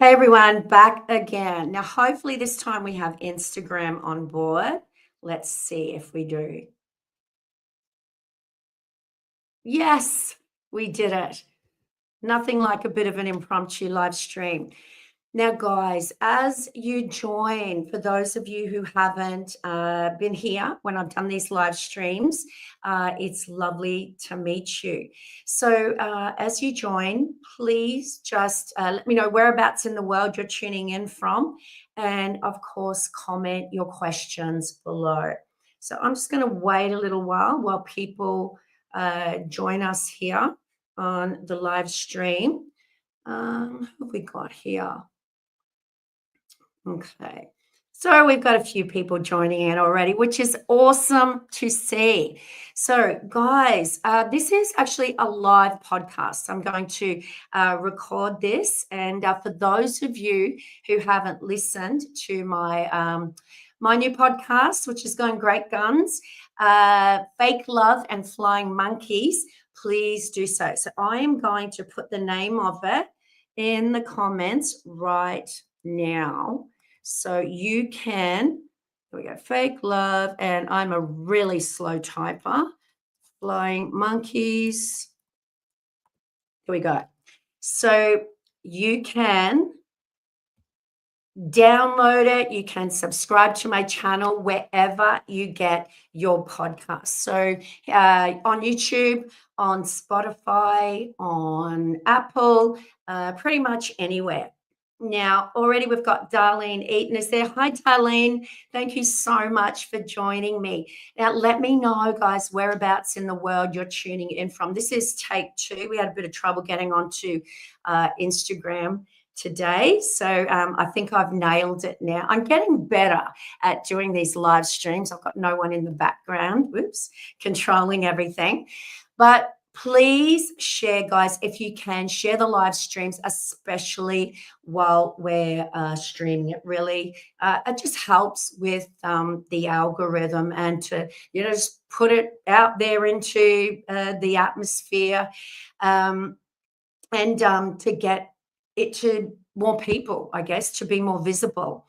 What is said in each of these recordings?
Hey everyone, back again. Now, hopefully, this time we have Instagram on board. Let's see if we do. Yes, we did it. Nothing like a bit of an impromptu live stream. Now, guys, as you join, for those of you who haven't been here when I've done these live streams, it's lovely to meet you. So, as you join, please just let me know whereabouts in the world you're tuning in from. And of course, comment your questions below. So, I'm just going to wait a little while people join us here on the live stream. Who have we got here? Okay. So we've got a few people joining in already, which is awesome to see. So, guys, this is actually a live podcast. I'm going to record this, and for those of you who haven't listened to my new podcast, which is going great guns, Fake Love and Flying Monkeys, please do so. So, I am going to put the name of it in the comments right now. So you can, here we go, Fake Love, and I'm a really slow typer. Flying Monkeys. Here we go. So you can download it. You can subscribe to my channel wherever you get your podcast. So on YouTube, on Spotify, on Apple, pretty much anywhere. Now, already we've got Darlene Eaton is there. Hi, Darlene. Thank you so much for joining me. Now, let me know, guys, whereabouts in the world you're tuning in from. This is take 2. We had a bit of trouble getting onto Instagram today. So I think I've nailed it now. I'm getting better at doing these live streams. I've got no one in the background, controlling everything. But please share, guys, if you can, share the live streams, especially while we're streaming. It really, it just helps with the algorithm and to, just put it out there into the atmosphere and to get it to more people, I guess, to be more visible.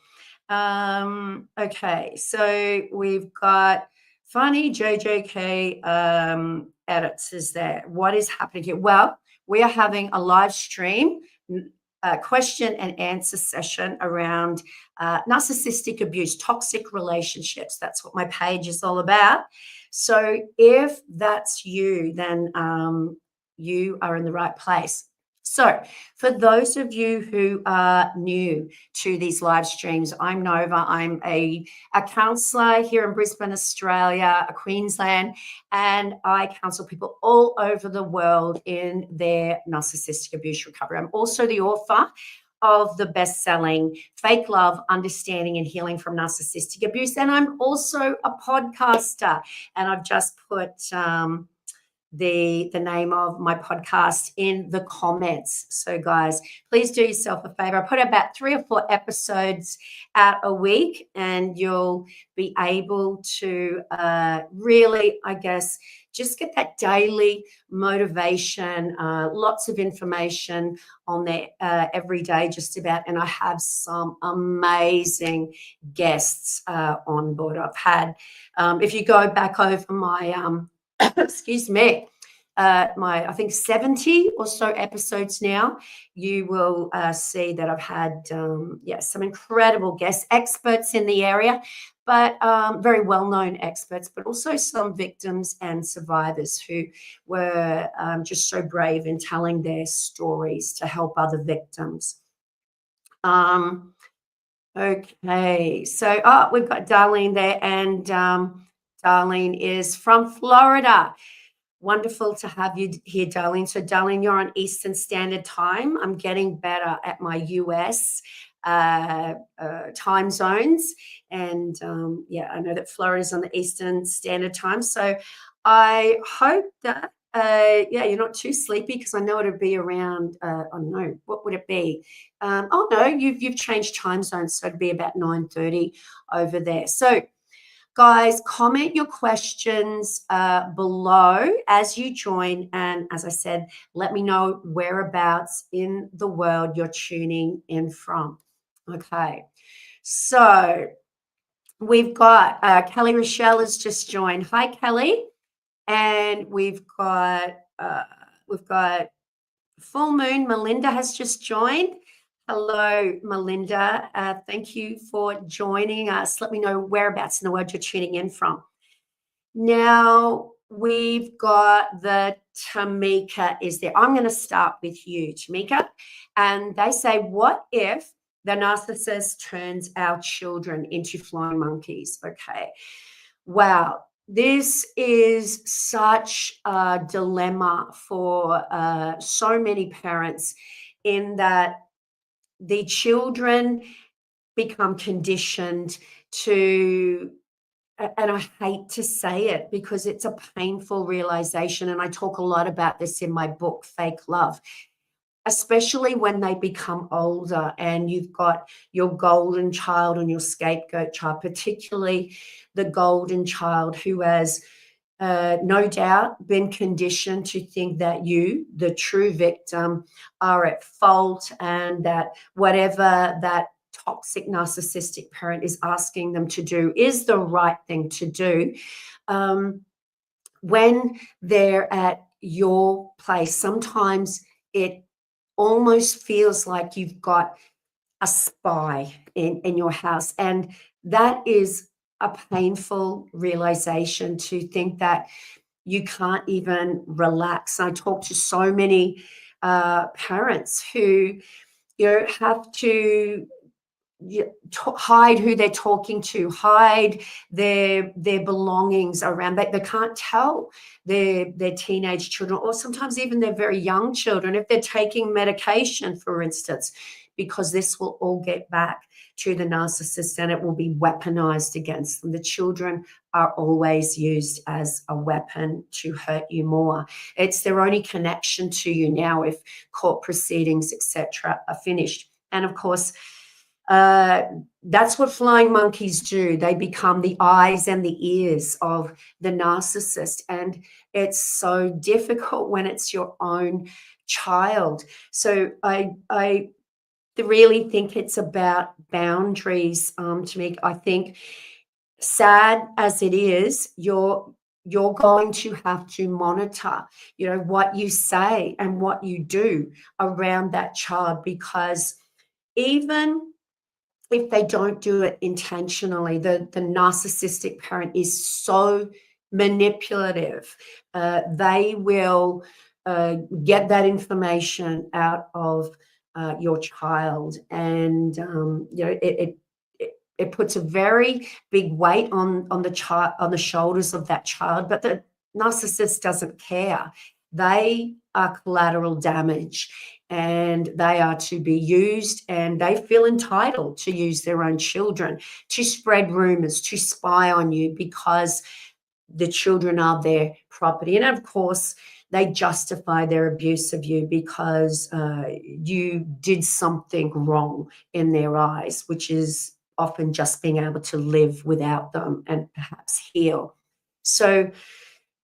Okay, so we've got Funny JJK edits is there. What is happening here? Well, we are having a live stream, question and answer session around narcissistic abuse, toxic relationships. That's what my page is all about. So if that's you, then you are in the right place. So for those of you who are new to these live streams, I'm Nova. I'm a counsellor here in Brisbane, Australia, Queensland, and I counsel people all over the world in their narcissistic abuse recovery. I'm also the author of the best-selling Fake Love, Understanding and Healing from Narcissistic Abuse, and I'm also a podcaster, and I've just put the name of my podcast in the comments. So guys, please do yourself a favor. I put about 3 or 4 episodes out a week, and you'll be able to really, I guess, just get that daily motivation, lots of information on there every day just about. And I have some amazing guests on board. I've had, if you go back over my excuse me, my, I think 70 or so episodes now, you will see that I've had, some incredible guests, experts in the area, but very well-known experts, but also some victims and survivors who were just so brave in telling their stories to help other victims. Okay, so we've got Darlene there, and Darlene is from Florida. Wonderful to have you here, Darlene. So, Darlene, you're on Eastern Standard Time. I'm getting better at my US time zones. And, I know that Florida's on the Eastern Standard Time. So I hope that, you're not too sleepy, because I know it'll be around, I don't know, what would it be? No, you've changed time zones, so it'd be about 9:30 over there. So, Guys, comment your questions below as you join. And as I said, let me know whereabouts in the world you're tuning in from. Okay. So we've got Kelly Rochelle has just joined. Hi, Kelly. And we've got Full Moon. Melinda has just joined. Hello, Melinda. Thank you for joining us. Let me know whereabouts in the world you're tuning in from. Now we've got the Tamika is there. I'm going to start with you, Tamika. And they say, what if the narcissist turns our children into flying monkeys? Okay. Wow. This is such a dilemma for so many parents in that the children become conditioned to, and I hate to say it because it's a painful realization, and I talk a lot about this in my book, Fake Love, especially when they become older and you've got your golden child and your scapegoat child, particularly the golden child who has no doubt been conditioned to think that you, the true victim, are at fault and that whatever that toxic narcissistic parent is asking them to do is the right thing to do. When they're at your place, sometimes it almost feels like you've got a spy in your house. And that is a painful realization to think that you can't even relax. I talk to so many parents who have to hide who they're talking to, hide their belongings around. They can't tell their teenage children, or sometimes even their very young children, if they're taking medication, for instance, because this will all get back to the narcissist and it will be weaponized against them. The children are always used as a weapon to hurt you more. It's their only connection to you now if court proceedings, etc., are finished. And of course, that's what flying monkeys do. They become the eyes and the ears of the narcissist. And it's so difficult when it's your own child. So I really think it's about boundaries, to me. I think, sad as it is, you're going to have to monitor, what you say and what you do around that child, because even if they don't do it intentionally, the narcissistic parent is so manipulative. They will get that information out of your child, and it puts a very big weight on the child, on the shoulders of that child. But the narcissist doesn't care. They are collateral damage, and they are to be used, and they feel entitled to use their own children to spread rumors, to spy on you, because the children are their property. And of course, they justify their abuse of you because you did something wrong in their eyes, which is often just being able to live without them and perhaps heal. So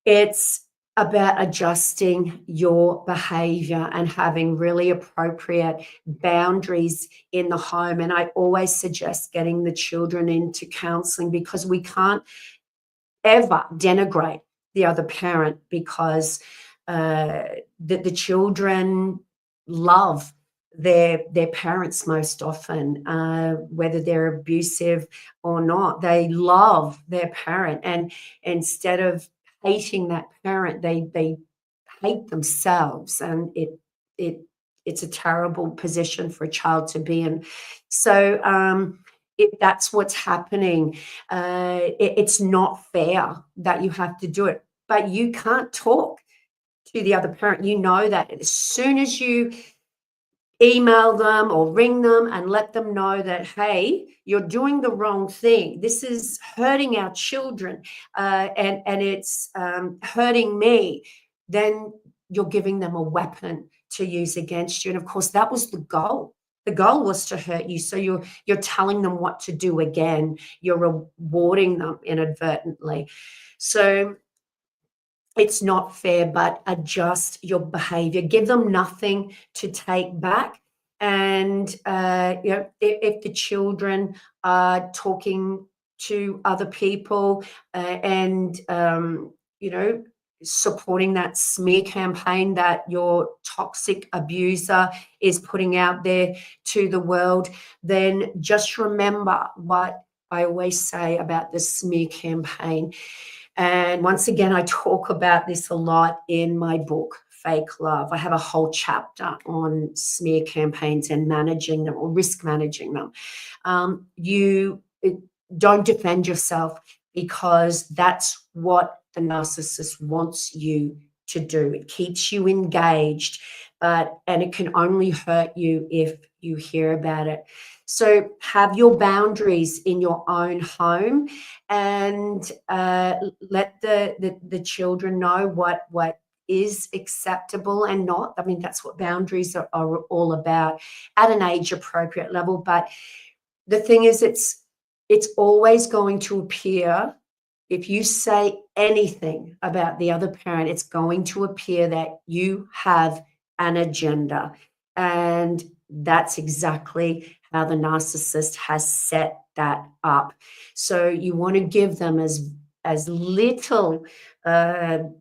it's about adjusting your behavior and having really appropriate boundaries in the home. And I always suggest getting the children into counselling, because we can't ever denigrate the other parent, because the children love their parents most often, whether they're abusive or not. They love their parent, and instead of hating that parent, they hate themselves, and it's a terrible position for a child to be in. So if that's what's happening, it's not fair that you have to do it, but you can't talk to the other parent. You know that as soon as you email them or ring them and let them know that, hey, you're doing the wrong thing, this is hurting our children, and it's hurting me, then you're giving them a weapon to use against you. And of course, that was the goal The goal was to hurt you, so you're telling them what to do again. You're rewarding them inadvertently. So it's not fair, but adjust your behavior. Give them nothing to take back. And if the children are talking to other people and supporting that smear campaign that your toxic abuser is putting out there to the world, then just remember what I always say about the smear campaign. And once again, I talk about this a lot in my book, Fake Love. I have a whole chapter on smear campaigns and managing them, or risk managing them. You don't defend yourself, because that's what the narcissist wants you to do. It keeps you engaged, and it can only hurt you if you hear about it. So have your boundaries in your own home, and let the children know what is acceptable and not. I mean, that's what boundaries are all about at an age appropriate level. But the thing is, it's always going to appear, if you say anything about the other parent, it's going to appear that you have an agenda. And that's exactly how the narcissist has set that up. So you want to give them as little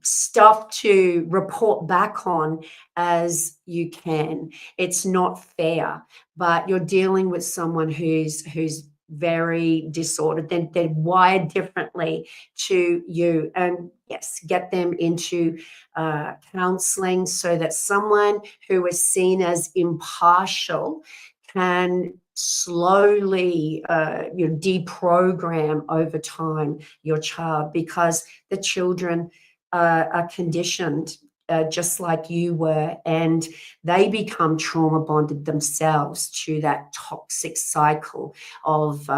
stuff to report back on as you can. It's not fair, but you're dealing with someone who's very disordered. They're wired differently to you. And yes, get them into counselling, so that someone who is seen as impartial can slowly deprogram over time your child, because the children are conditioned just like you were, and they become trauma bonded themselves to that toxic cycle of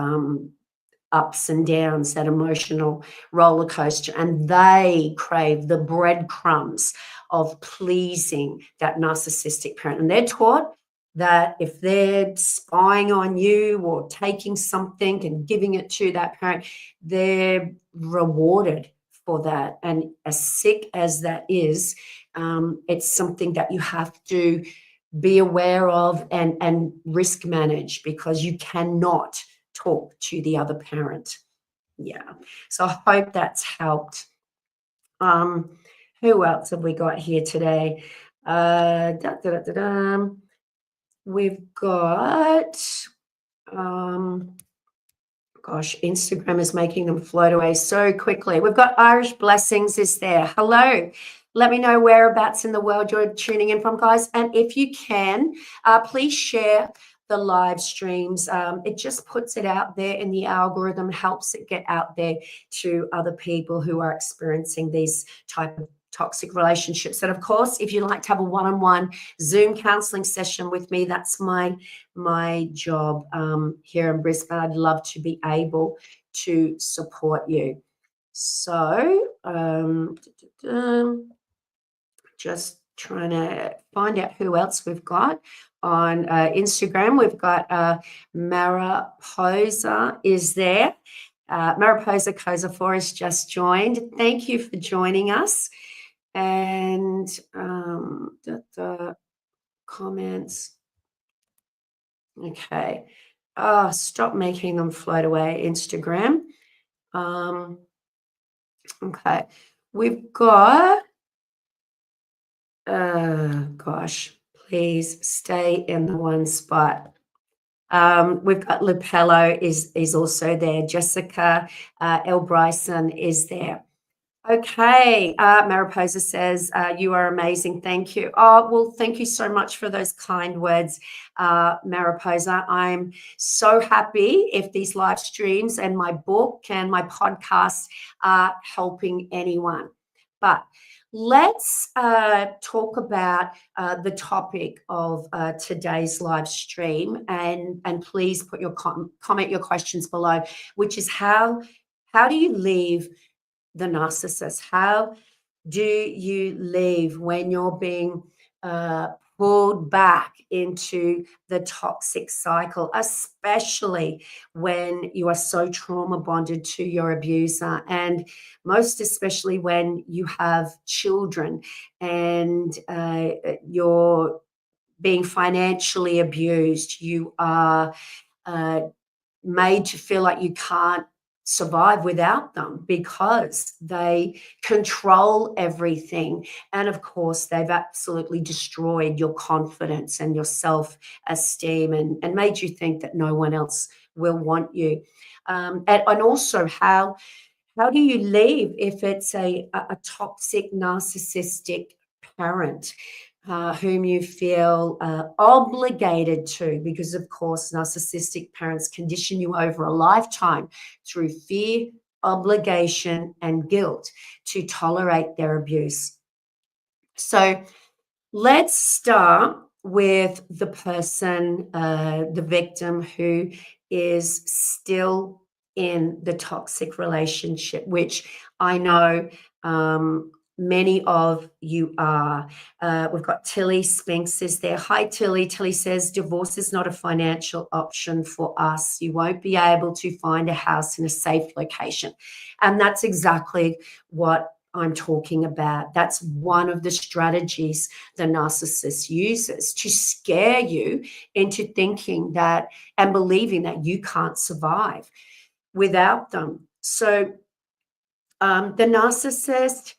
ups and downs, that emotional roller coaster, and they crave the breadcrumbs of pleasing that narcissistic parent. And they're taught that if they're spying on you or taking something and giving it to that parent, they're rewarded for that. And as sick as that is, it's something that you have to be aware of and risk manage, because you cannot talk to the other parent. Yeah. So I hope that's helped. Who else have we got here today? We've got, gosh, Instagram is making them float away so quickly. We've got Irish Blessings is there. Hello. Let me know whereabouts in the world you're tuning in from, guys. And if you can, please share the live streams. It just puts it out there in the algorithm, helps it get out there to other people who are experiencing these type of toxic relationships. And of course, if you'd like to have a one-on-one Zoom counseling session with me, that's my job here in Brisbane. I'd love to be able to support you. So just trying to find out who else we've got on Instagram. We've got Mariposa is there. Mariposa Koza 4 has just joined. Thank you for joining us. And the comments. Okay. Stop making them float away, Instagram. Okay. We've got, gosh, please stay in the one spot. We've got Lupello is also there. Jessica L. Bryson is there. Okay, Mariposa says, you are amazing. Thank you. Oh, well, thank you so much for those kind words, Mariposa. I'm so happy if these live streams and my book and my podcast are helping anyone. But let's talk about the topic of today's live stream, and please put your comment, your questions below, which is how do you leave the narcissist? How do you leave when you're being pulled back into the toxic cycle, especially when you are so trauma bonded to your abuser, and most especially when you have children and you're being financially abused. You are uh, made to feel like you can't survive without them because they control everything. And of course, they've absolutely destroyed your confidence and your self esteem, and made you think that no one else will want you. And also, how do you leave if it's a toxic, narcissistic parent whom you feel obligated to? Because, of course, narcissistic parents condition you over a lifetime through fear, obligation, and guilt to tolerate their abuse. So, let's start with the person, the victim who is still in the toxic relationship, which I know many of you are. We've got Tilly Spinks is there. Hi, Tilly. Tilly says, divorce is not a financial option for us. You won't be able to find a house in a safe location. And that's exactly what I'm talking about. That's one of the strategies the narcissist uses to scare you into thinking that and believing that you can't survive without them. So the narcissist,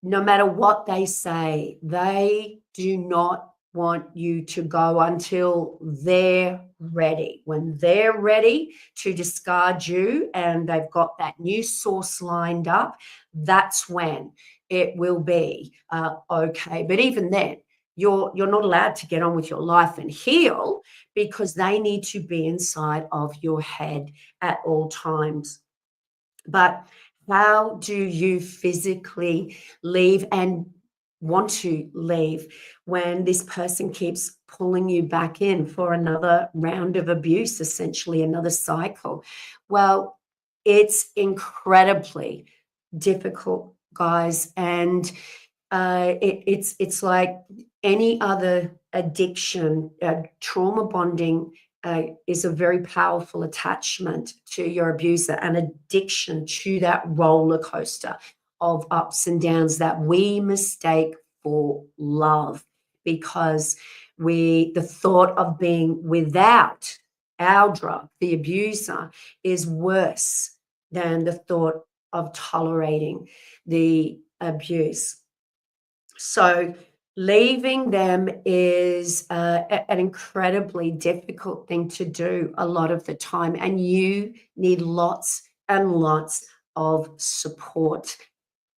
no matter what they say, they do not want you to go until they're ready. When they're ready to discard you and they've got that new source lined up, that's when it will be okay. But even then, you're not allowed to get on with your life and heal because they need to be inside of your head at all times. But how do you physically leave and want to leave when this person keeps pulling you back in for another round of abuse, essentially another cycle? Well, it's incredibly difficult, guys, and it's like any other addiction. Trauma bonding is a very powerful attachment to your abuser, an addiction to that roller coaster of ups and downs that we mistake for love, because the thought of being without our drug, the abuser, is worse than the thought of tolerating the abuse. So leaving them is an incredibly difficult thing to do a lot of the time, and you need lots and lots of support.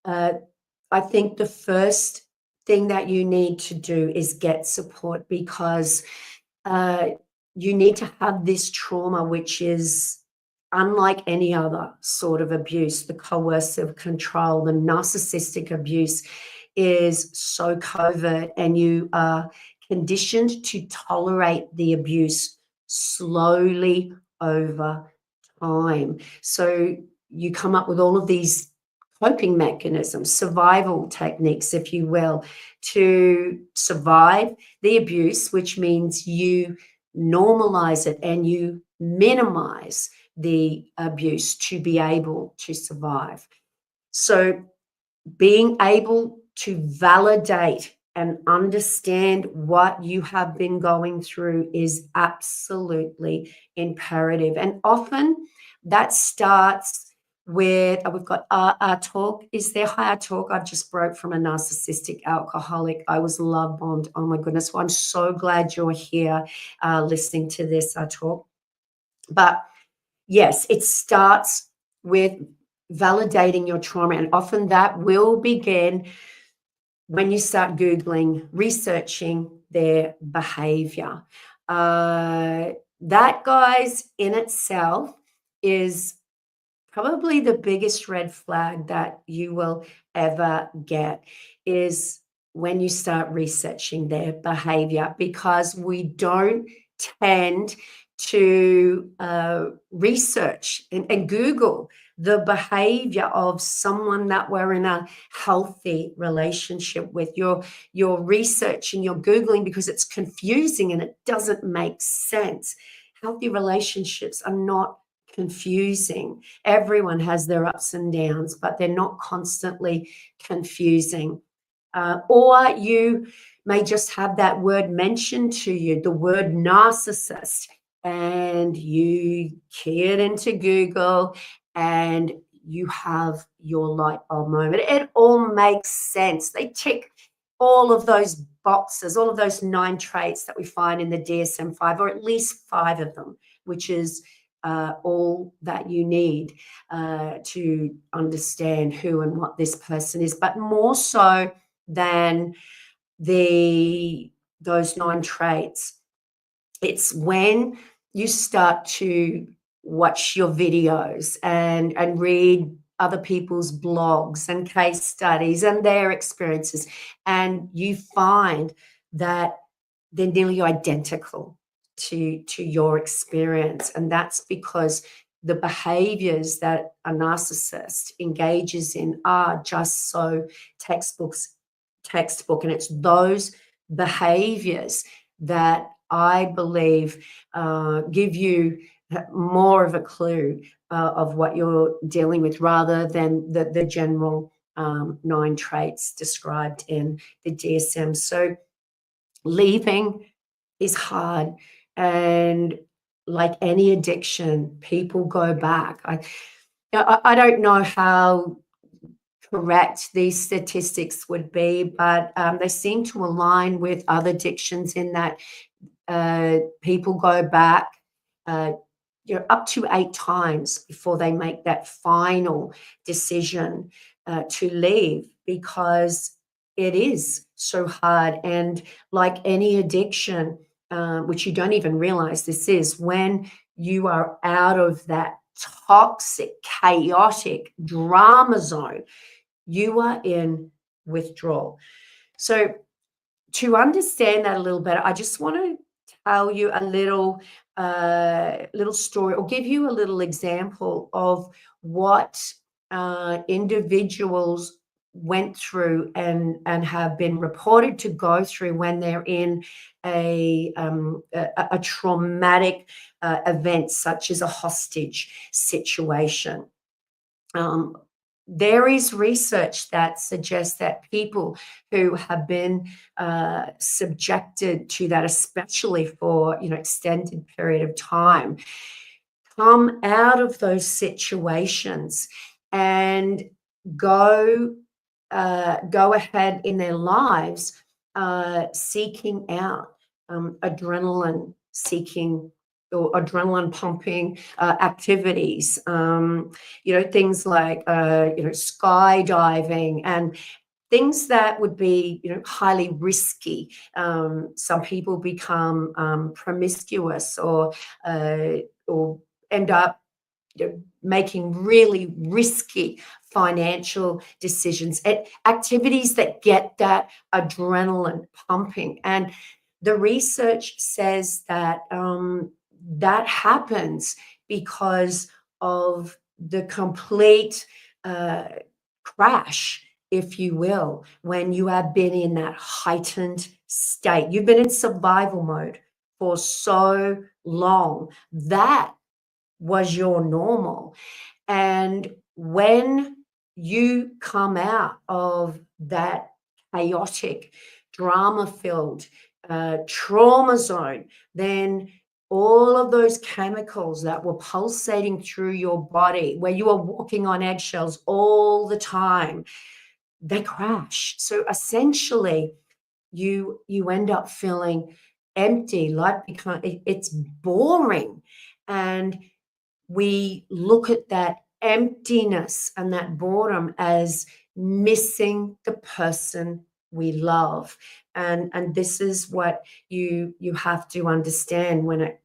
I think the first thing that you need to do is get support, because you need to have this trauma, which is unlike any other sort of abuse. The coercive control, the narcissistic abuse is so covert, and you are conditioned to tolerate the abuse slowly over time. So you come up with all of these coping mechanisms, survival techniques, if you will, to survive the abuse, which means you normalize it and you minimize the abuse to be able to survive. So being able to validate and understand what you have been going through is absolutely imperative. And often that starts with, we've got our talk. Is there higher talk? I've just broke from a narcissistic alcoholic. I was love bombed. Oh my goodness. Well, I'm so glad you're here listening to this talk. But yes, it starts with validating your trauma. And often that will begin when you start Googling, researching their behavior. That, guys, in itself is probably the biggest red flag that you will ever get, is when you start researching their behavior, because we don't tend to research and Google the behavior of someone that we're in a healthy relationship with. You're researching, you're Googling because it's confusing and it doesn't make sense. Healthy relationships are not confusing. Everyone has their ups and downs, but they're not constantly confusing. Or you may just have that word mentioned to you, the word narcissist, and you key it into Google and you have your light bulb moment. It all makes sense. They tick all of those boxes, all of those 9 traits that we find in the DSM-5, or at least 5 of them, which is all that you need to understand who and what this person is. But more so than those 9 traits, it's when you start to watch your videos and read other people's blogs and case studies and their experiences, and you find that they're nearly identical to your experience. And that's because the behaviors that a narcissist engages in are just so textbook, and it's those behaviors that I believe give you more of a clue of what you're dealing with, rather than the general 9 traits described in the DSM. So leaving is hard, and like any addiction, people go back. I don't know how correct these statistics would be, but they seem to align with other addictions in that people go back up to 8 times before they make that final decision to leave, because it is so hard. And like any addiction, which you don't even realize this is, when you are out of that toxic, chaotic drama zone, you are in withdrawal. So to understand that a little better, I just want to tell you a little story, or give you a little example of what individuals went through and have been reported to go through when they're in a traumatic event, such as a hostage situation. There is research that suggests that people who have been subjected to that, especially for extended period of time, come out of those situations and go ahead in their lives seeking out adrenaline seeking or adrenaline pumping activities, things like skydiving and things that would be highly risky. Some people become promiscuous or end up making really risky financial decisions, activities that get that adrenaline pumping. And the research says that that happens because of the complete crash, if you will, when you have been in that heightened state. You've been in survival mode for so long. That was your normal. And when you come out of that chaotic, drama-filled trauma zone, then all of those chemicals that were pulsating through your body, where you are walking on eggshells all the time, they crash. So essentially, you end up feeling empty, it's boring. And we look at that emptiness and that boredom as missing the person we love. And this is what you have to understand when it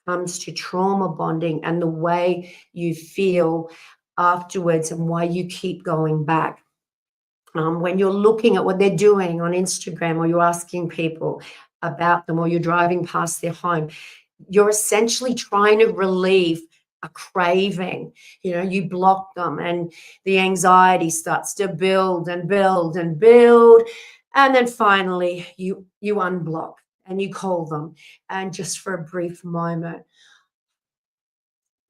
comes to trauma bonding and the way you feel afterwards and why you keep going back. When you're looking at what they're doing on Instagram, or you're asking people about them, or you're driving past their home, you're essentially trying to relieve a craving. You block them, and the anxiety starts to build and build and build. And then finally you unblock and you call them. And just for a brief moment,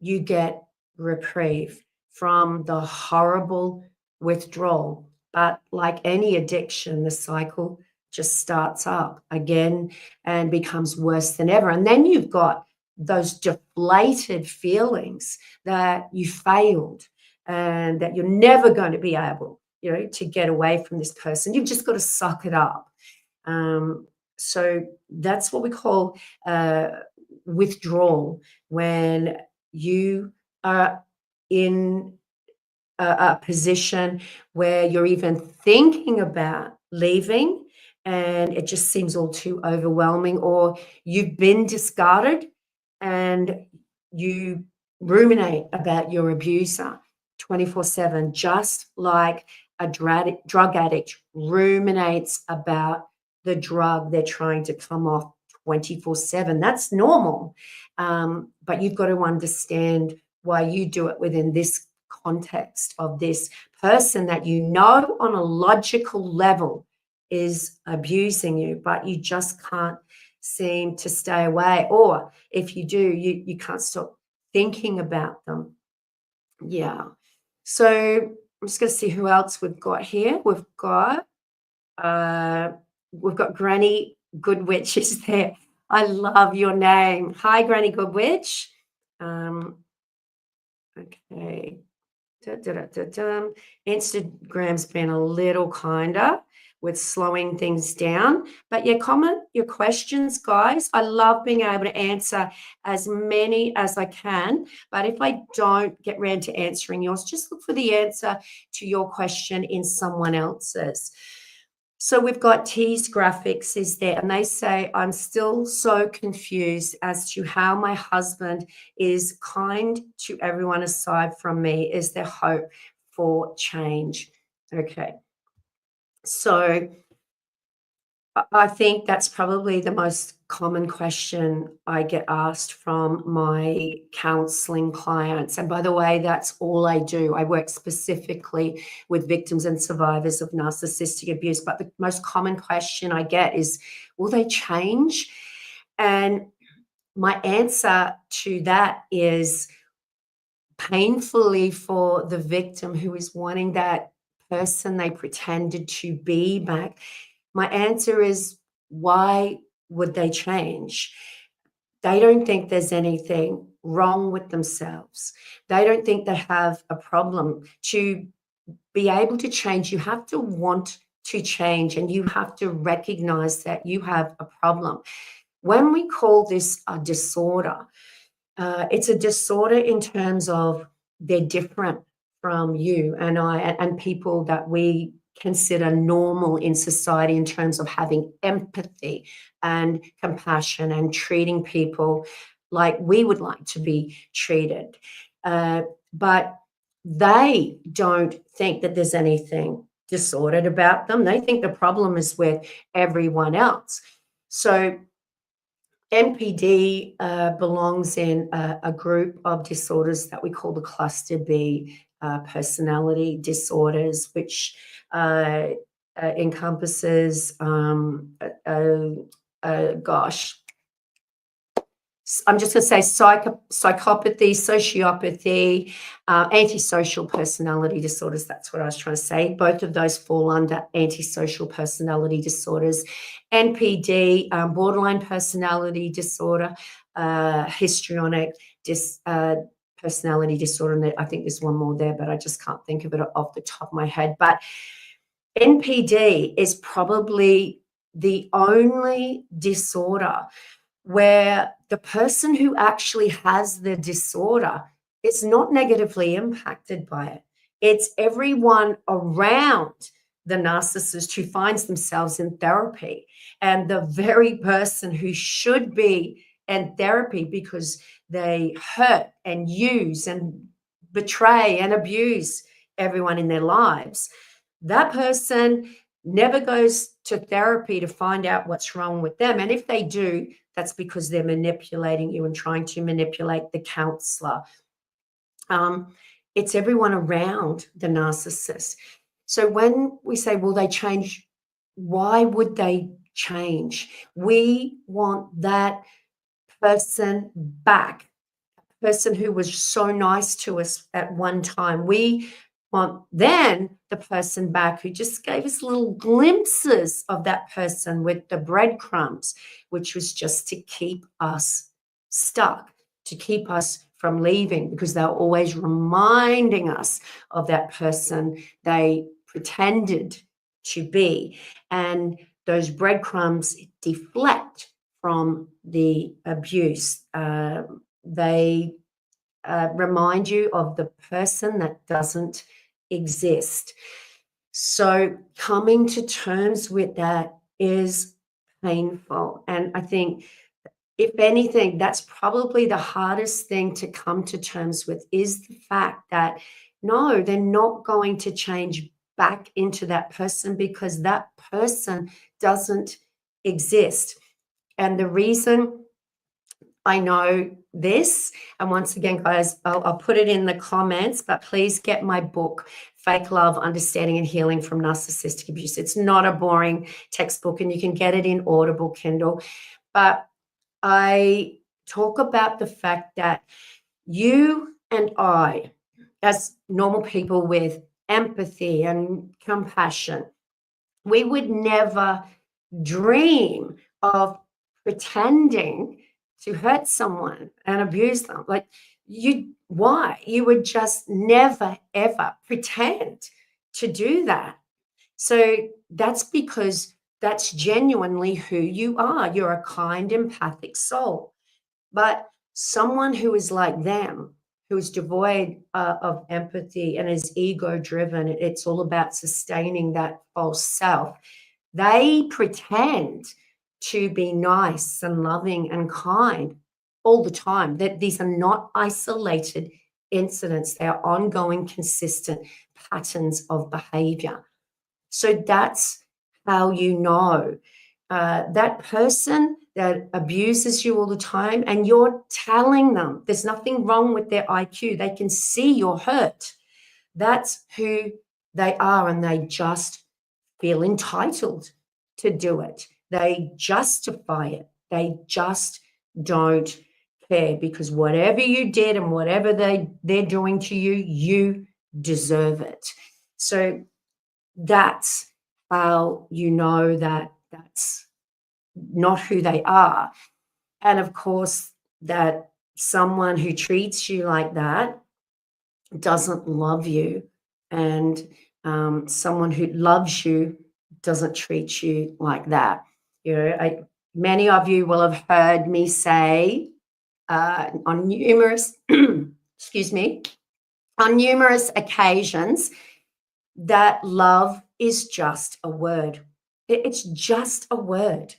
you get reprieve from the horrible withdrawal. But like any addiction, the cycle just starts up again and becomes worse than ever. And then you've got those deflated feelings that you failed and that you're never going to be able, to get away from this person. You've just got to suck it up. So that's what we call withdrawal, when you are in a position where you're even thinking about leaving and it just seems all too overwhelming, or you've been discarded and you ruminate about your abuser 24/7, just like a drug addict ruminates about the drug they're trying to come off 24/7. That's normal. But you've got to understand why you do it within this context of this person that on a logical level is abusing you, but you just can't seem to stay away. Or if you do, you can't stop thinking about them. Yeah. So I'm just going to see who else we've got here. We've got Granny Goodwitch is there. I love your name. Hi, Granny Goodwitch. Okay. Instagram's been a little kinder with slowing things down. But comment your questions, guys. I love being able to answer as many as I can. But if I don't get around to answering yours, just look for the answer to your question in someone else's. So we've got T's Graphics is there, and they say, I'm still so confused as to how my husband is kind to everyone aside from me. Is there hope for change? Okay. So I think that's probably the most common question I get asked from my counselling clients. And by the way, that's all I do. I work specifically with victims and survivors of narcissistic abuse. But the most common question I get is, will they change? And my answer to that is, painfully for the victim who is wanting that person they pretended to be back, my answer is, why would they change? They don't think there's anything wrong with themselves. They don't think they have a problem. To be able to change, you have to want to change, and you have to recognize that you have a problem. When we call this a disorder, it's a disorder in terms of they're different from you and I and people that we consider normal in society in terms of having empathy and compassion and treating people like we would like to be treated. But they don't think that there's anything disordered about them. They think the problem is with everyone else. So NPD belongs in a group of disorders that we call the cluster B personality disorders, which encompasses, I'm just going to say psychopathy, sociopathy, antisocial personality disorders. That's what I was trying to say. Both of those fall under antisocial personality disorders. NPD, borderline personality disorder, histrionic personality disorder. And I think there's one more there, but I just can't think of it off the top of my head. But NPD is probably the only disorder where the person who actually has the disorder is not negatively impacted by it. It's everyone around the narcissist who finds themselves in therapy, and the very person who should be in therapy because they hurt and use and betray and abuse everyone in their lives. That person never goes to therapy to find out what's wrong with them. And if they do, that's because they're manipulating you and trying to manipulate the counselor. It's everyone around the narcissist. So when we say, will they change? Why would they change? We want that person back, person who was so nice to us at one time. We want then the person back who just gave us little glimpses of that person with the breadcrumbs, which was just to keep us stuck, to keep us from leaving, because they're always reminding us of that person they pretended to be. And those breadcrumbs deflect from the abuse. They remind you of the person that doesn't exist. So coming to terms with that is painful. And I think, if anything, that's probably the hardest thing to come to terms with, is the fact that no, they're not going to change back into that person, because that person doesn't exist. And the reason I know this, and once again, guys, I'll put it in the comments, but please get my book, Fake Love, Understanding and Healing from Narcissistic Abuse. It's not a boring textbook, and you can get it in Audible, Kindle. But I talk about the fact that you and I, as normal people with empathy and compassion, we would never dream of pretending to hurt someone and abuse them. Like, why? You would just never, ever pretend to do that. So that's because that's genuinely who you are. You're a kind, empathic soul. But someone who is like them, who is devoid of empathy and is ego-driven, it's all about sustaining that false self. They pretend to be nice and loving and kind all the time. That these are not isolated incidents. They are ongoing, consistent patterns of behavior. So that's how you know that person that abuses you all the time, and you're telling them there's nothing wrong with their IQ. They can see you're hurt. That's who they are, and they just feel entitled to do it. They justify it. They just don't care, because whatever you did and whatever they're doing to you, you deserve it. So that's how you know that that's not who they are. And of course, that someone who treats you like that doesn't love you, and someone who loves you doesn't treat you like that. You know, many of you will have heard me say on numerous, excuse me, on numerous occasions that love is just a word. It's just a word,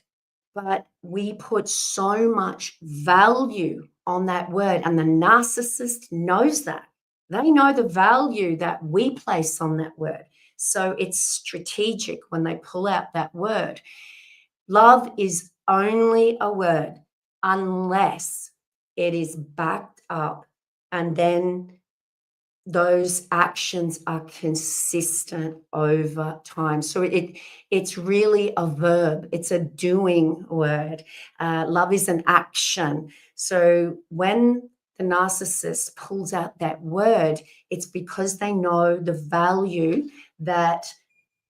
but we put so much value on that word, and the narcissist knows that. They know the value that we place on that word. So it's strategic when they pull out that word. Love is only a word unless it is backed up, and then those actions are consistent over time. So it's really a verb. It's a doing word. Love is an action. So when the narcissist pulls out that word, it's because they know the value that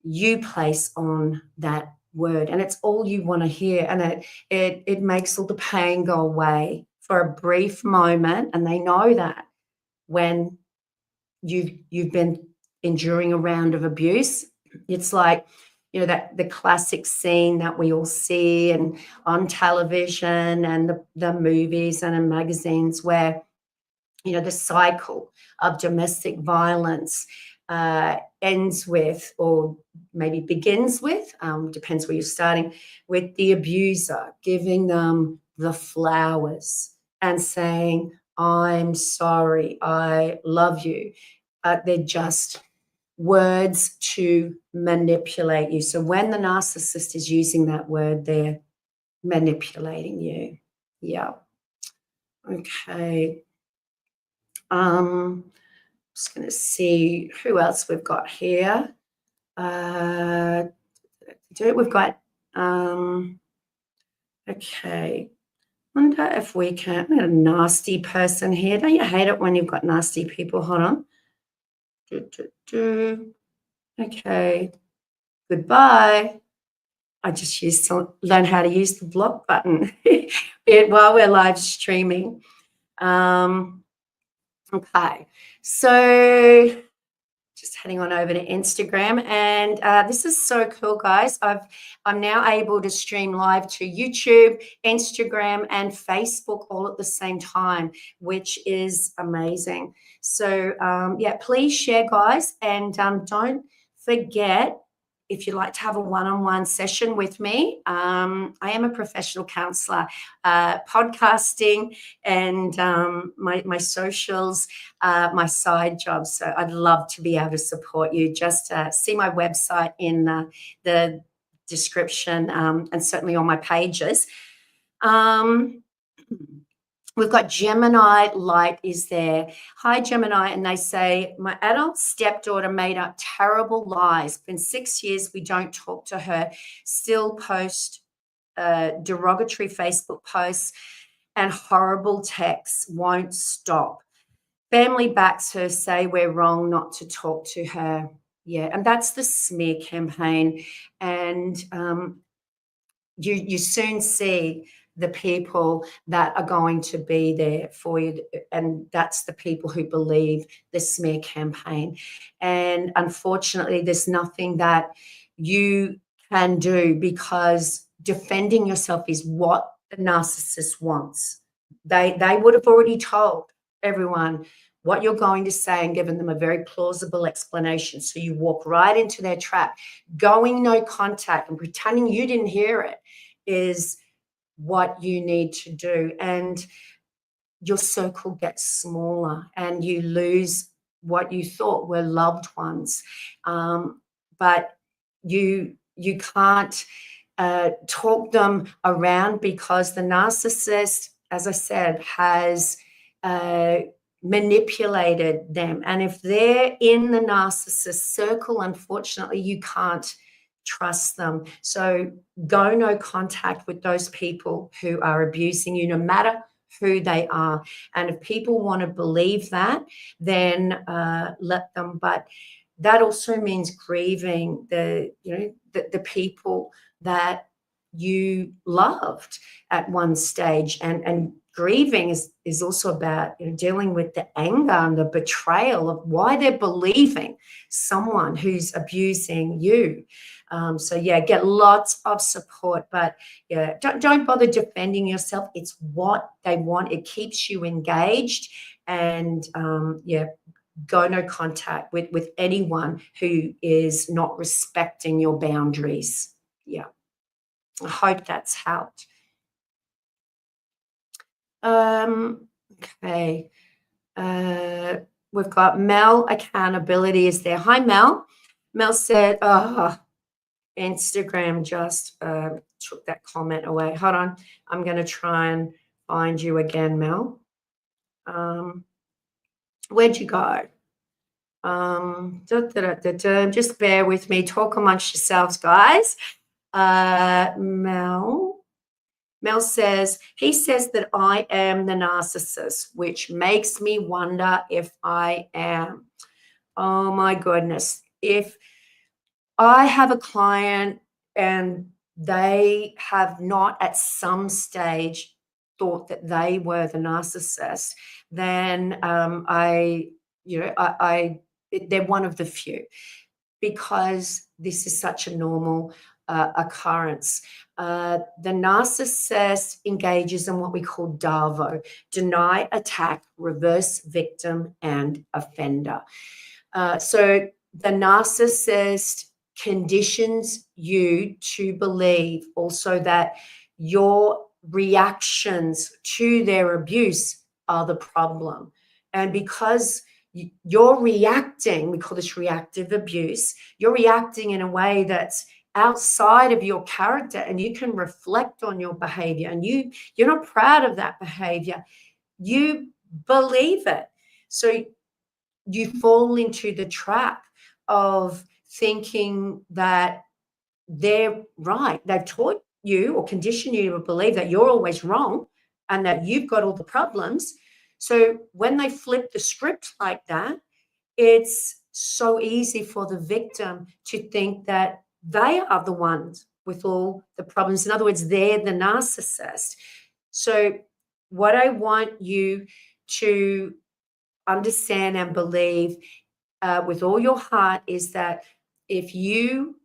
you place on that word, and it's all you want to hear, and it makes all the pain go away for a brief moment. And they know that when you've been enduring a round of abuse, it's like, you know, that the classic scene that we all see and on television and the movies and in magazines, where, you know, the cycle of domestic violence ends with, or maybe begins with, depends where you're starting, with the abuser giving them the flowers and saying, "I'm sorry, I love you." They're just words to manipulate you. So when the narcissist is using that word, they're manipulating you. Yeah. Okay. Just going to see who else we've got here. We've got, okay. Wonder if we can, we got a nasty person here. Don't you hate it when you've got nasty people? Hold on. Okay. Goodbye. I just used to learn how to use the block button while we're live streaming. Okay. So just heading on over to Instagram, and this is so cool, guys. I'm now able to stream live to YouTube, Instagram, and Facebook all at the same time, which is amazing. So yeah, please share, guys, and don't forget, if you'd like to have a one-on-one session with me, I am a professional counselor, podcasting and my socials, my side jobs. So I'd love to be able to support you. Just see my website in the description and certainly on my pages. We've got Gemini Light is there. Hi, Gemini. And they say, my adult stepdaughter made up terrible lies. Been 6 years, we don't talk to her. Still post derogatory Facebook posts and horrible texts. Won't stop. Family backs her, say we're wrong not to talk to her. Yeah, and that's the smear campaign. And you soon see the people that are going to be there for you, and that's the people who believe the smear campaign. And unfortunately, there's nothing that you can do, because defending yourself is what the narcissist wants. They would have already told everyone what you're going to say and given them a very plausible explanation. So you walk right into their trap. Going no contact and pretending you didn't hear it is what you need to do, and your circle gets smaller and you lose what you thought were loved ones. But you can't talk them around, because the narcissist, as I said, has manipulated them. And if they're in the narcissist circle, unfortunately, you can't trust them. So go no contact with those people who are abusing you, no matter who they are. And if people want to believe that, then let them. But that also means grieving the people that you loved at one stage, and grieving is also about dealing with the anger and the betrayal of why they're believing someone who's abusing you. So yeah, get lots of support, but yeah, don't bother defending yourself. It's what they want. It keeps you engaged, and yeah, go no contact with anyone who is not respecting your boundaries. Yeah, I hope that's helped. Okay. We've got Mel Accountability is there. Hi, Mel. Mel said, oh, Instagram just took that comment away. Hold on. I'm going to try and find you again, Mel. Where'd you go? Just bear with me. Talk amongst yourselves, guys. Mel says, he says that I am the narcissist, which makes me wonder if I am. Oh, my goodness. If I have a client and they have not at some stage thought that they were the narcissist, then they're one of the few, because this is such a normal occurrence. The narcissist engages in what we call DAVO: deny, attack, reverse victim, and offender. So the narcissist conditions you to believe also that your reactions to their abuse are the problem. And because you're reacting, we call this reactive abuse, you're reacting in a way that's outside of your character, and you can reflect on your behavior, and you're not proud of that behavior. You believe it. So you fall into the trap of thinking that they're right. They've taught you or conditioned you to believe that you're always wrong and that you've got all the problems. So when they flip the script like that, it's so easy for the victim to think that they are the ones with all the problems. In other words, they're the narcissist. So what I want you to understand and believe with all your heart is that if you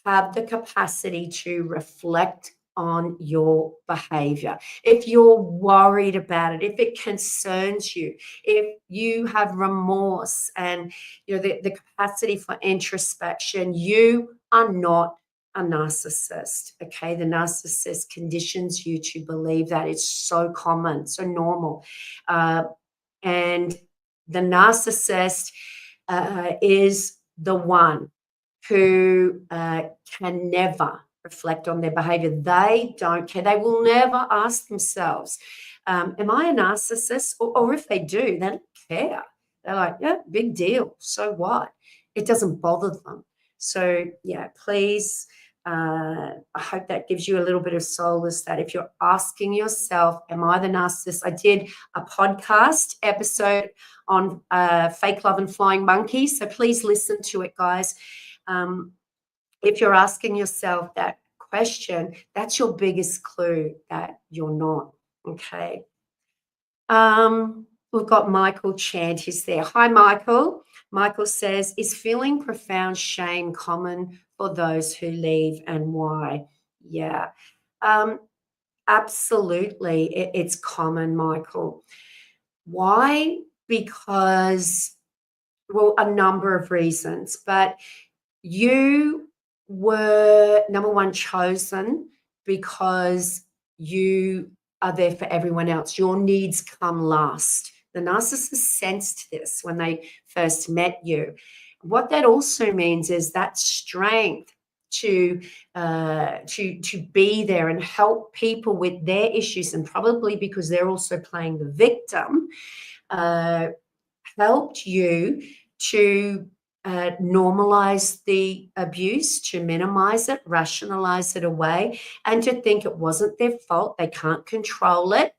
have the capacity to reflect on your behavior, if you're worried about it, if it concerns you, if you have remorse and the capacity for introspection, you are not a narcissist. Okay, the narcissist conditions you to believe that. It's so common, so normal, and the narcissist is the one who can never reflect on their behavior. They don't care. They will never ask themselves, am I a narcissist? Or if they do, they don't care. They're like, yeah, big deal. So what? It doesn't bother them. So, yeah, please, I hope that gives you a little bit of solace that if you're asking yourself, am I the narcissist? I did a podcast episode on fake love and flying monkeys. So please listen to it, guys. If you're asking yourself that question, that's your biggest clue that you're not. Okay. We've got Michael Chant. He's there. Hi, Michael. Michael says, is feeling profound shame common for those who leave, and why? Yeah. Absolutely. It's common, Michael. Why? Because, well, a number of reasons, but you were, number one, chosen because you are there for everyone else. Your needs come last. The narcissist sensed this when they first met you. What that also means is that strength to be there and help people with their issues, and probably because they're also playing the victim, helped you to normalize the abuse, to minimize it, rationalize it away, and to think it wasn't their fault. They can't control it.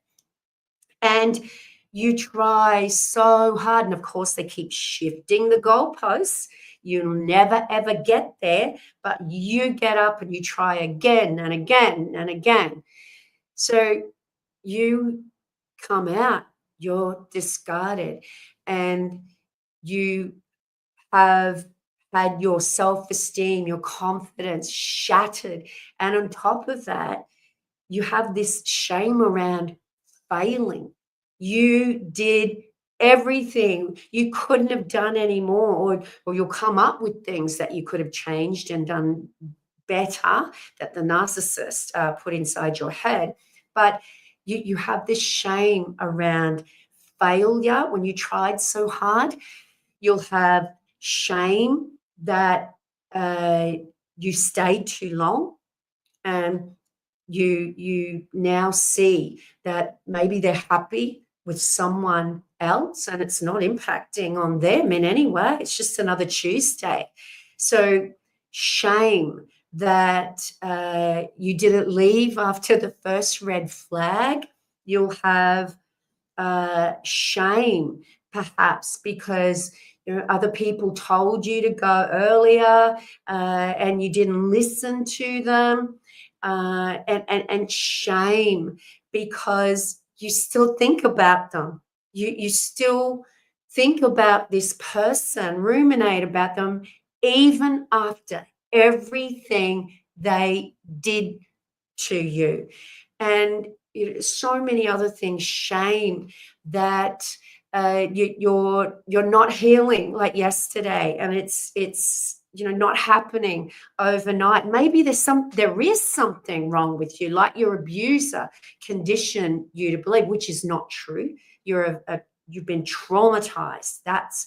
And you try so hard. And of course, they keep shifting the goalposts. You'll never, ever get there, but you get up and you try again and again and again. So you come out, you're discarded, and you have had your self-esteem, your confidence shattered. And on top of that, you have this shame around failing. You did everything. You couldn't have done any more, or you'll come up with things that you could have changed and done better that the narcissist put inside your head. But you have this shame around failure when you tried so hard. You'll have shame that you stayed too long, and you now see that maybe they're happy with someone else and it's not impacting on them in any way. It's just another Tuesday. So shame that you didn't leave after the first red flag. You'll have shame perhaps because other people told you to go earlier and you didn't listen to them, and shame because you still think about them. You still think about this person, ruminate about them, even after everything they did to you. And so many other things, shame that you're not healing like yesterday, and it's not happening overnight. Maybe there is something wrong with you, like your abuser conditioned you to believe, which is not true. You're a you've been traumatized. That's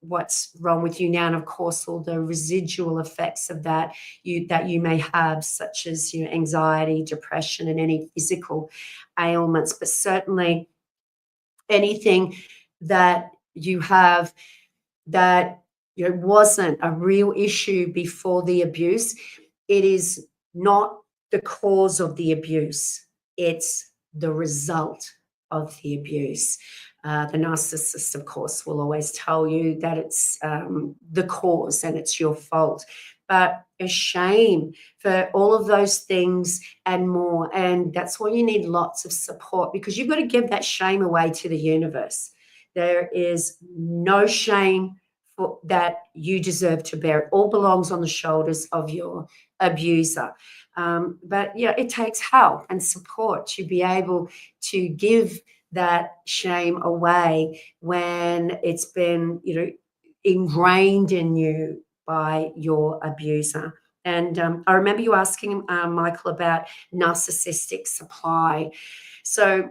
what's wrong with you now. And of course, all the residual effects of that you may have, such as anxiety, depression, and any physical ailments. But certainly anything that you have that wasn't a real issue before the abuse, it is not the cause of the abuse, it's the result of the abuse. The narcissist, of course, will always tell you that it's the cause and it's your fault. But a shame for all of those things and more. And that's why you need lots of support, because you've got to give that shame away to the universe. There is no shame that you deserve to bear. It all belongs on the shoulders of your abuser. But yeah, it takes help and support to be able to give that shame away when it's been, ingrained in you by your abuser. And I remember you asking Michael about narcissistic supply. So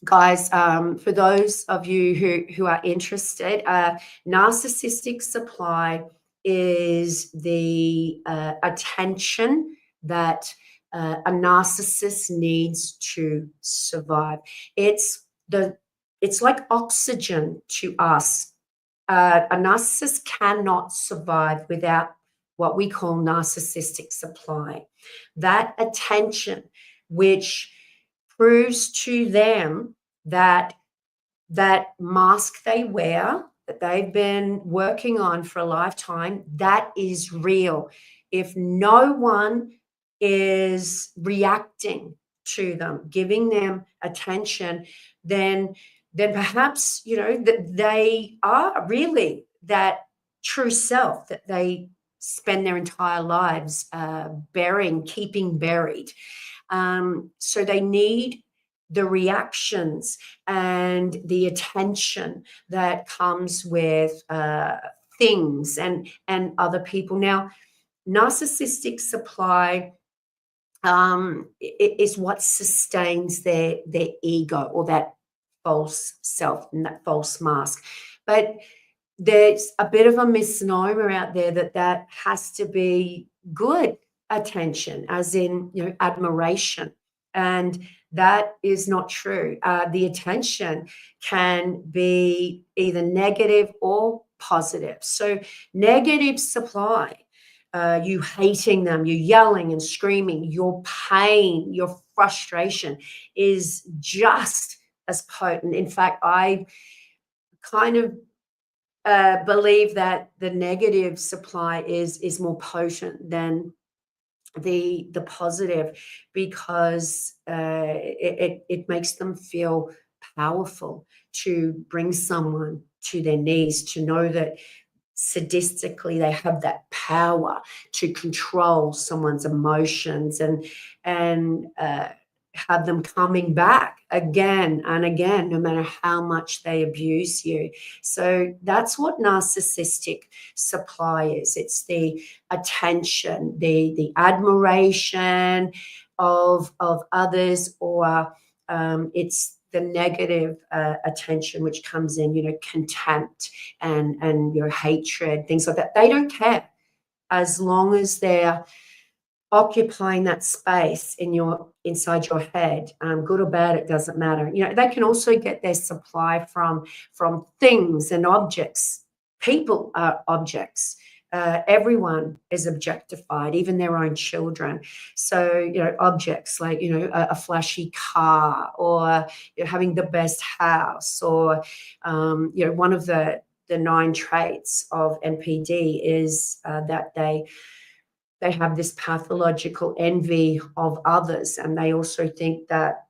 guys, for those of you who are interested, narcissistic supply is the attention that a narcissist needs to survive. It's like oxygen to us. A narcissist cannot survive without what we call narcissistic supply. That attention, which proves to them that mask they wear, that they've been working on for a lifetime, that is real. If no one is reacting to them, giving them attention, then perhaps, that they are really that true self that they spend their entire lives keeping buried. So they need the reactions and the attention that comes with things and other people. Now, narcissistic supply is what sustains their ego, or that false self and that false mask. But there's a bit of a misnomer out there that has to be good attention, as in admiration, and that is not true. The attention can be either negative or positive. So negative supply, you hating them, you yelling and screaming, your pain, your frustration is just as potent. In fact, I kind of believe that the negative supply is more potent than the positive, because it makes them feel powerful to bring someone to their knees, to know that sadistically they have that power to control someone's emotions and have them coming back again and again, no matter how much they abuse you. So that's what narcissistic supply is. It's the attention, the admiration of others, or it's the negative attention which comes in, contempt and your hatred, things like that. They don't care as long as they're occupying that space inside your head, good or bad, it doesn't matter. They can also get their supply from things and objects. People are objects. Everyone is objectified, even their own children. So, objects like, a flashy car, or having the best house, or, one of the 9 traits of NPD is that they have this pathological envy of others, and they also think that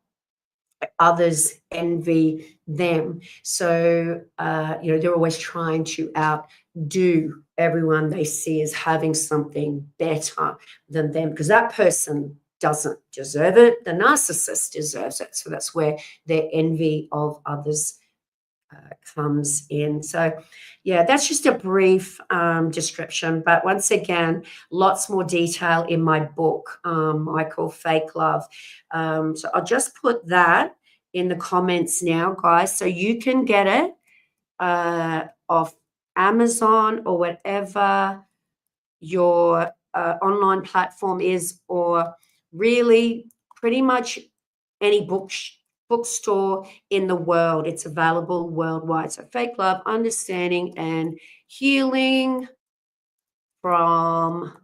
others envy them. So, they're always trying to outdo everyone they see as having something better than them, because that person doesn't deserve it. The narcissist deserves it. So that's where their envy of others comes in. So yeah, that's just a brief description, but once again, lots more detail in my book, I call Fake Love. So I'll just put that in the comments now, guys, so you can get it off Amazon or whatever your online platform is, or really pretty much any bookstore in the world. It's available worldwide. So Fake Love, Understanding and Healing from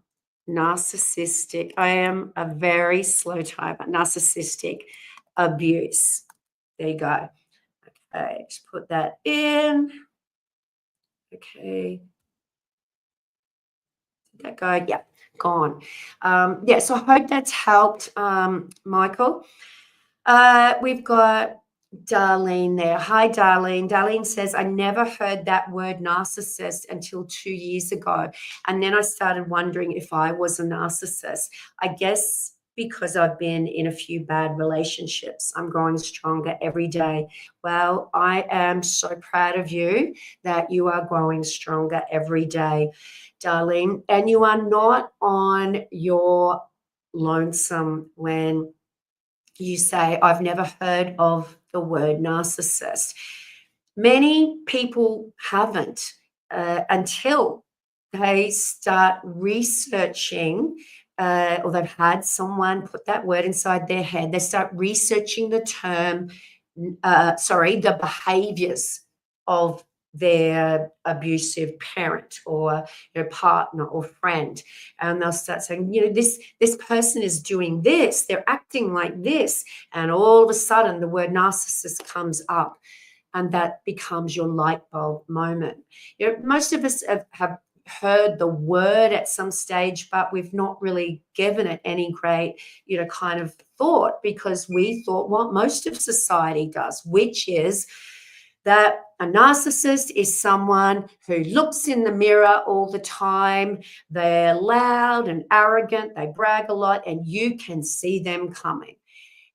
Narcissistic. I am a very slow typer. Narcissistic abuse. There you go. Okay, just put that in. Okay. Did that go? Yeah, gone. Yeah, so I hope that's helped, Michael. We've got Darlene there. Hi, Darlene. Darlene says, I never heard that word narcissist until 2 years ago. And then I started wondering if I was a narcissist. I guess because I've been in a few bad relationships, I'm growing stronger every day. Well, I am so proud of you that you are growing stronger every day, Darlene. And you are not on your lonesome when you say, I've never heard of the word narcissist. Many people haven't until they start researching, or they've had someone put that word inside their head. They start researching the term, the behaviors of their abusive parent or partner or friend, and they'll start saying, this person is doing this, they're acting like this, and all of a sudden the word narcissist comes up, and that becomes your light bulb moment. Most of us have heard the word at some stage, but we've not really given it any great kind of thought, because we thought what most of society does, which is that a narcissist is someone who looks in the mirror all the time. They're loud and arrogant. They brag a lot, and you can see them coming.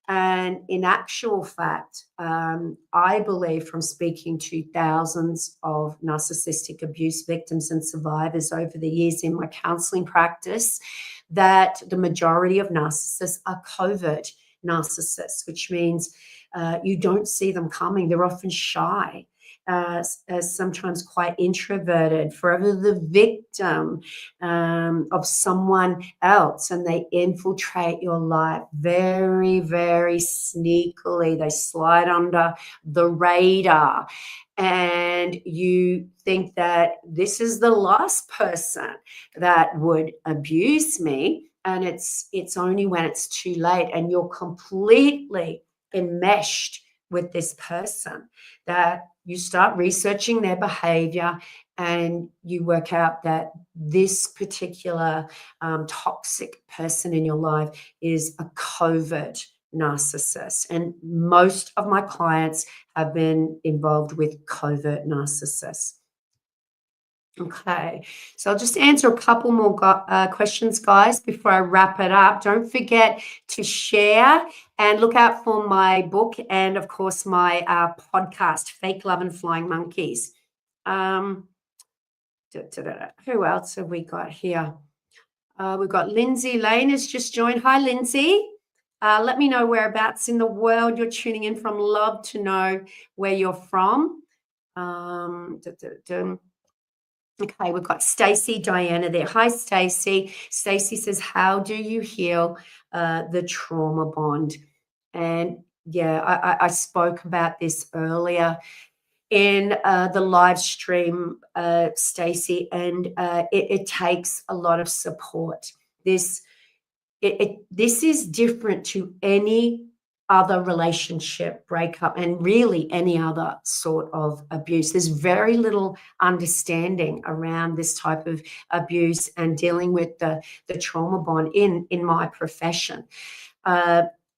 And in actual fact, I believe, from speaking to thousands of narcissistic abuse victims and survivors over the years in my counselling practice, that the majority of narcissists are covert narcissists, which means you don't see them coming. They're often shy, sometimes quite introverted, forever the victim of someone else, and they infiltrate your life very, very sneakily. They slide under the radar, and you think that this is the last person that would abuse me, and it's only when it's too late and you're completely enmeshed with this person that you start researching their behavior, and you work out that this particular toxic person in your life is a covert narcissist. And most of my clients have been involved with covert narcissists. Okay, so I'll just answer a couple more questions, guys, before I wrap it up. Don't forget to share and look out for my book and, of course, my podcast, Fake Love and Flying Monkeys. Who else have we got here? We've got Lindsay Lane has just joined. Hi, Lindsay. Let me know whereabouts in the world you're tuning in from. Love to know where you're from. Okay, we've got Stacey Diana there. Hi, Stacey. Stacey says, how do you heal the trauma bond? And yeah, I spoke about this earlier in the live stream, Stacey, and it takes a lot of support. This is different to any other relationship breakup, and really any other sort of abuse. There's very little understanding around this type of abuse and dealing with the trauma bond in my profession.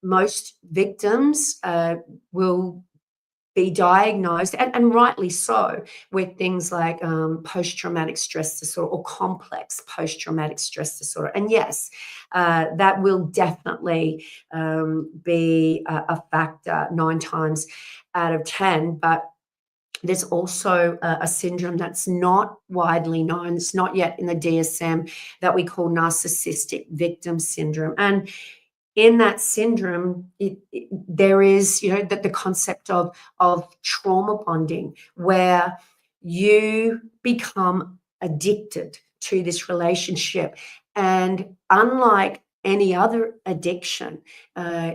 Most victims will be diagnosed, and rightly so, with things like post-traumatic stress disorder or complex post-traumatic stress disorder. And yes, that will definitely be a factor 9 times out of 10, but there's also a syndrome that's not widely known. It's not yet in the DSM, that we call narcissistic victim syndrome. And in that syndrome, there is, the concept of trauma bonding, where you become addicted to this relationship. And unlike any other addiction,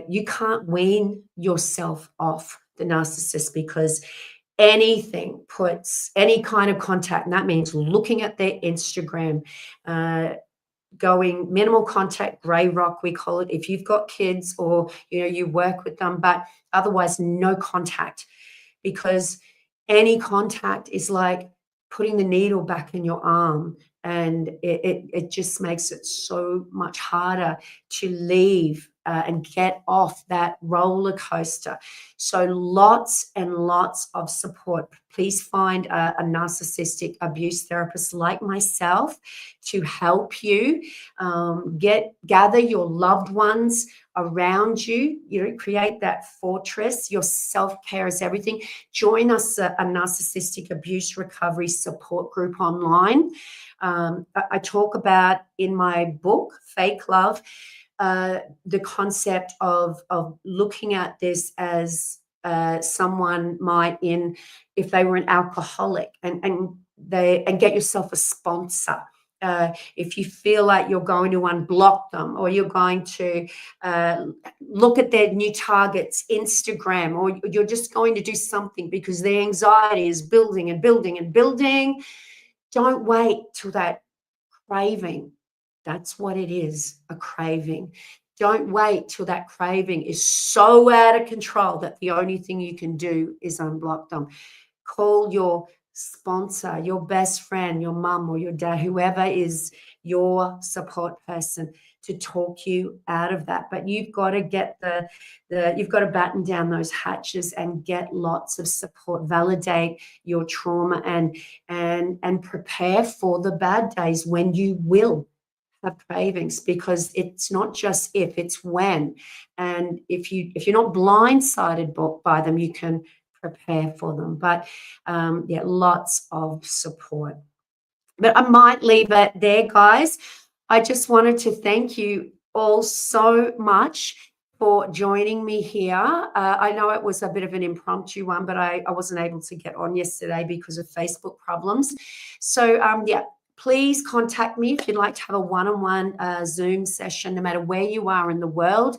you can't wean yourself off the narcissist, because anything puts any kind of contact, and that means looking at their Instagram, going minimal contact, gray rock, we call it, if you've got kids or you work with them, but otherwise no contact, because any contact is like putting the needle back in your arm, and it just makes it so much harder to leave and get off that roller coaster. So lots and lots of support. Please find a narcissistic abuse therapist like myself to help you. Gather your loved ones around you, create that fortress. Your self-care is everything. Join us, a narcissistic abuse recovery support group online. I talk about in my book, Fake Love, the concept of looking at this as someone might, if they were an alcoholic, and get yourself a sponsor. If you feel like you're going to unblock them, or you're going to look at their new targets, Instagram, or you're just going to do something because their anxiety is building and building and building, don't wait till that craving. That's what it is, a craving. Don't wait till that craving is so out of control that the only thing you can do is unblock them. Call your sponsor, your best friend, your mum or your dad, whoever is your support person, to talk you out of that. But you've got to get you've got to batten down those hatches and get lots of support, validate your trauma, and prepare for the bad days when you will have cravings, because it's not just if, it's when. And if you're not blindsided by them, you can prepare for them. But lots of support. But I might leave it there, guys. I just wanted to thank you all so much for joining me here. I know it was a bit of an impromptu one, but I wasn't able to get on yesterday because of Facebook problems. So please contact me if you'd like to have a one-on-one Zoom session, no matter where you are in the world.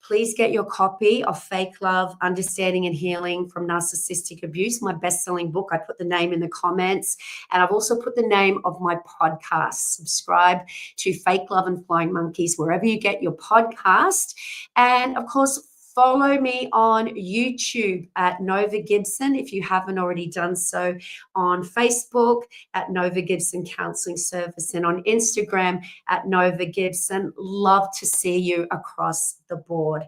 Please get your copy of Fake Love, Understanding and Healing from Narcissistic Abuse, my best-selling book. I put the name in the comments, and I've also put the name of my podcast. Subscribe to Fake Love and Flying Monkeys wherever you get your podcast. And, of course, follow me on YouTube at Nova Gibson if you haven't already done so, on Facebook at Nova Gibson Counselling Service, and on Instagram at Nova Gibson. Love to see you across the board.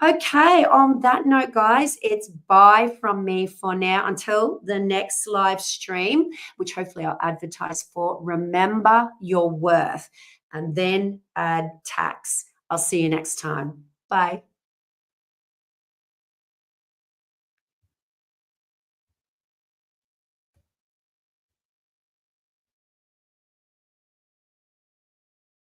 Okay, on that note, guys, it's bye from me for now until the next live stream, which hopefully I'll advertise for. Remember your worth, and then add tax. I'll see you next time. Bye.